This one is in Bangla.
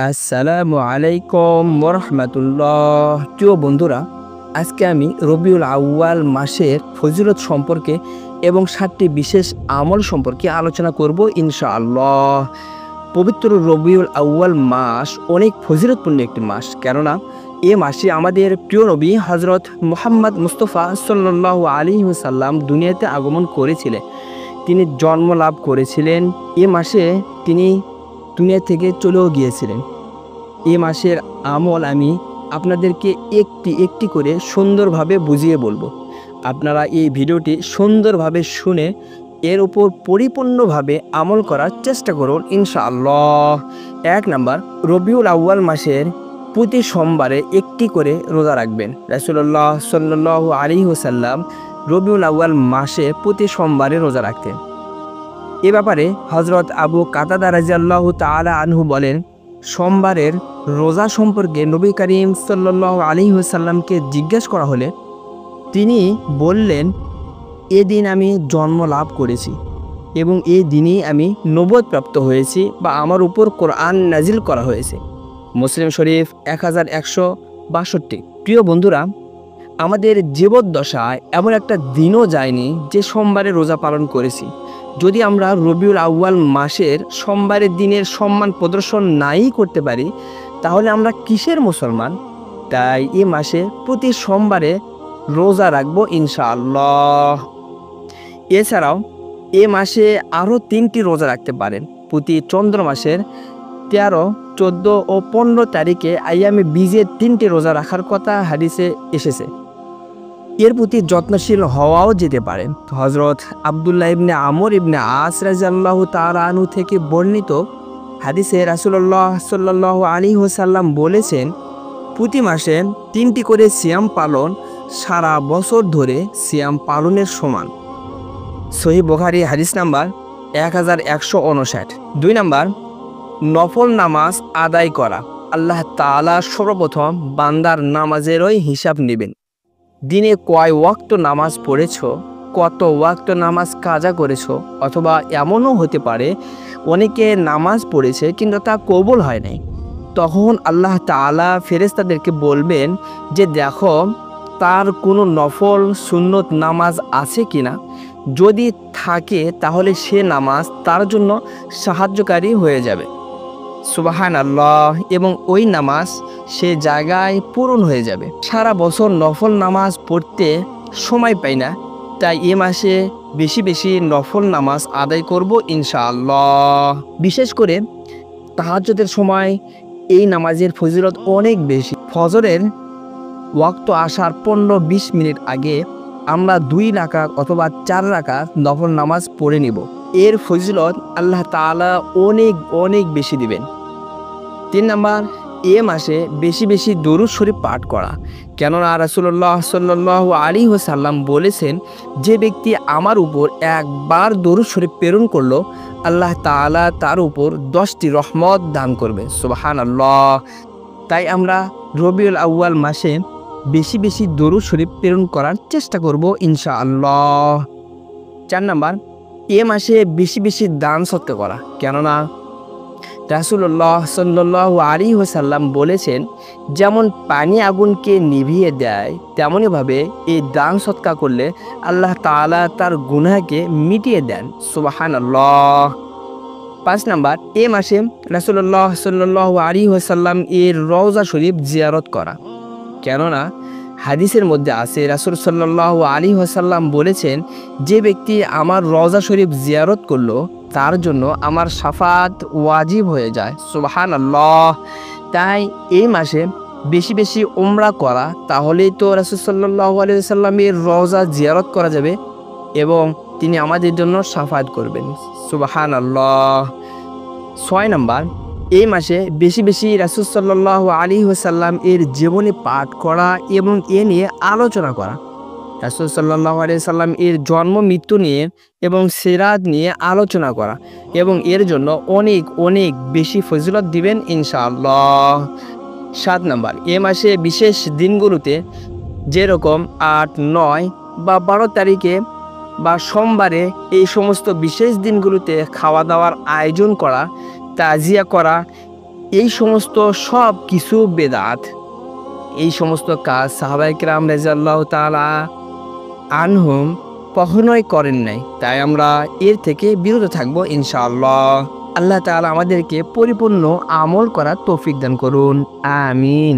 আসসালামু আলাইকুম ওরহমাতুল্লাহ। প্রিয় বন্ধুরা, আজকে আমি রবিউল আউয়াল মাসের ফজিলত সম্পর্কে এবং 7টি বিশেষ আমল সম্পর্কে আলোচনা করব ইনশাআল্লাহ। পবিত্র রবিউল আউয়াল মাস অনেক ফজিলতপূর্ণ একটি মাস, কেননা এ মাসে আমাদের প্রিয় নবী হজরত মুহাম্মদ মুস্তফা সাল্লাল্লাহু আলাইহি ওয়াসাল্লাম দুনিয়াতে আগমন করেছিলেন। তিনি জন্ম লাভ করেছিলেন। এ মাসে তিনি দুনিয়া থেকে চলেও গিয়েছিলেন। এ মাসের আমল আমি আপনাদেরকে একটি একটি করে সুন্দরভাবে বুঝিয়ে বলবো। আপনারা এই ভিডিওটি সুন্দরভাবে শুনে এর উপর পরিপূর্ণভাবে আমল করার চেষ্টা করুন ইনশাআল্লাহ। 1 নাম্বার, রবিউল আউয়াল মাসের প্রতি সোমবারে একটি করে রোজা রাখবেন। রাসূলুল্লাহ সাল্লাল্লাহু আলাইহি ওয়াসাল্লাম রবিউল আউয়াল মাসে প্রতি সোমবারে রোজা রাখতেন। এ ব্যাপারে হজরত আবু কাতাদা রাদিয়াল্লাহু তাআলা আনহু বলেন, সোমবারের রোজা সম্পর্কে নবী করিম সাল্লাল্লাহু আলাইহি ওয়াসাল্লামকে জিজ্ঞেস করা হলে তিনি বললেন, এদিন আমি জন্ম লাভ করেছি এবং এই দিনই আমি নবুয়ত প্রাপ্ত হয়েছি বা আমার উপর কোরআন নাজিল করা হয়েছে। মুসলিম শরীফ 1162। প্রিয় বন্ধুরা, আমাদের জীবদ্দশায় এমন একটা দিনও যায়নি যে সোমবারে রোজা পালন করেছি। যদি আমরা রবিউল আউয়াল মাসের সোমবারের দিনের সম্মান প্রদর্শন নাই করতে পারি, তাহলে আমরা কিসের মুসলমান? তাই এ মাসে প্রতি সোমবারে রোজা রাখবো ইনশাআল্লাহ। এছাড়াও এ মাসে আরও 3টি রোজা রাখতে পারেন। প্রতি চন্দ্র মাসের 13, 14 ও 15 তারিখে আইয়ামে বীজের 3টি রোজা রাখার কথা হাদিসে এসেছে। এর প্রতি যত্নশীল হওয়াও যেতে পারে। হজরত আব্দুল্লাহ ইবনে আমর ইবনে আস রাদিয়াল্লাহু তাআলা আনহু থেকে বর্ণিত হাদিসে রাসূলুল্লাহ সাল্লাল্লাহু আলাইহি ওয়াসাল্লাম বলেছেন, প্রতি মাসে 3টি করে সিয়াম পালন সারা বছর ধরে সিয়াম পালনের সমান। সহিহ বুখারী হাদিস নাম্বার 1159। 2 নাম্বার, নফল নামাজ আদায় করা। আল্লাহ তাআলা সর্বপ্রথম বান্দার নামাজেরই হিসাব নেবেন। দিনে কয় ওয়াক্ত নামাজ পড়েছো, কত ওয়াক্ত নামাজ কাজা করেছো, অথবা এমনও হতে পারে অনেকে নামাজ পড়েছে কিন্তু তা কবুল হয় নাই। তখন আল্লাহ তাআলা ফেরেশতাদেরকে বলবেন যে দেখো তার কোনো নফল সুন্নত নামাজ আছে কিনা। যদি থাকে তাহলে সে নামাজ তার জন্য সাহায্যকারী হয়ে যাবে। সুবহানাল্লাহ। এবং ওই নামাজ সে জায়গায় পূরণ হয়ে যাবে। সারা বছর নফল নামাজ পড়তে সময় পাই না, তাই এ মাসে বেশি বেশি নফল নামাজ আদায় করব ইনশাআল্লাহ। বিশেষ করে তাহাজ্জুদের সময় এই নামাজের ফজিলত অনেক বেশি। ফজরের ওয়াক্ত আসার 15-20 মিনিট আগে আমরা 2 রাকাত অথবা 4 রাকাত নফল নামাজ পড়ে নিব। এর ফজিলত আল্লাহ তাআলা অনেক অনেক বেশি দিবেন। 3 নাম্বার, এ মাসে বেশি বেশি দরুদ শরীফ পাঠ করা। কেননা রাসূলুল্লাহ সাল্লাল্লাহু আলাইহি ওয়াসাল্লাম বলেছেন, যে ব্যক্তি আমার উপর একবার দরুদ শরীফ প্রেরণ করলো, আল্লাহ তাআলা তার উপর 10টি রহমত দান করবে। সুবহানাল্লাহ। তাই আমরা রবিউল আউয়াল মাসে বেশি বেশি দরুদ শরীফ প্রেরণ করার চেষ্টা করব ইনশাআল্লাহ। 4 নাম্বার, এ মাসে বেশি বেশি দান সদকা করা। কেননা রাসূলুল্লাহ সাল্লাল্লাহু আলাইহি ওয়াসাল্লাম বলেছেন, যেমন পানি আগুনকে নিভিয়ে দেয়, তেমনইভাবে এই দান সদকা করলে আল্লাহ তাআলা তার গুনাহকে মিটিয়ে দেন। সুবহানাল্লাহ। 5 নাম্বার, এ মাসে রাসূলুল্লাহ সাল্লাল্লাহু আলাইহি ওয়াসাল্লাম এর রওজা শরীফ জিয়ারত করা। কেননা হাদিসের মধ্যে আছে, রাসূল সাল্লাল্লাহু আলাইহি ওয়াসাল্লাম বলেছেন, যে ব্যক্তি আমার রওজা শরীফ জিয়ারত করলো তার জন্য আমার শাফাত ওয়াজিব হয়ে যায়। সুবহানাল্লাহ। তাই এই মাসে বেশি বেশি উমরা করা, তাহলেই তো রাসূল সাল্লাল্লাহু আলাইহি ওয়াসাল্লামের রওজা জিয়ারত করা যাবে এবং তিনি আমাদের জন্য শাফাত করবেন। সুবহানাল্লাহ। 6 নাম্বার, এই মাসে বেশি বেশি রাসূল সাল্লাল্লাহু আলাইহি ওয়াসাল্লাম এর জীবনী পাঠ করা এবং এ নিয়ে আলোচনা করা। রাসূল সাল্লাল্লাহু আলাইহি ওয়াসাল্লাম এর জন্ম মৃত্যু নিয়ে এবং সিরাত নিয়ে আলোচনা করা এবং এর জন্য অনেক অনেক বেশি ফজিলত দিবেন ইনশাআল্লাহ। 7 নাম্বার, এ মাসে বিশেষ দিনগুলোতে যেরকম 8, 9 বা 12 তারিখে বা সোমবারে এই সমস্ত বিশেষ দিনগুলোতে খাওয়া দাওয়ার আয়োজন করা, তাজিয়া করা এই সমস্ত সব কিছু বেদাত। এই সমস্ত কাজ সাহাবায়ে কেরাম রাদিয়াল্লাহু তাআলা আনহুম কখনোই করেন নাই। তাই আমরা এর থেকে বিরত থাকবো ইনশাআল্লাহ। আল্লাহ তাআলা আমাদেরকে পরিপূর্ণ আমল করার তৌফিক দান করুন। আমিন।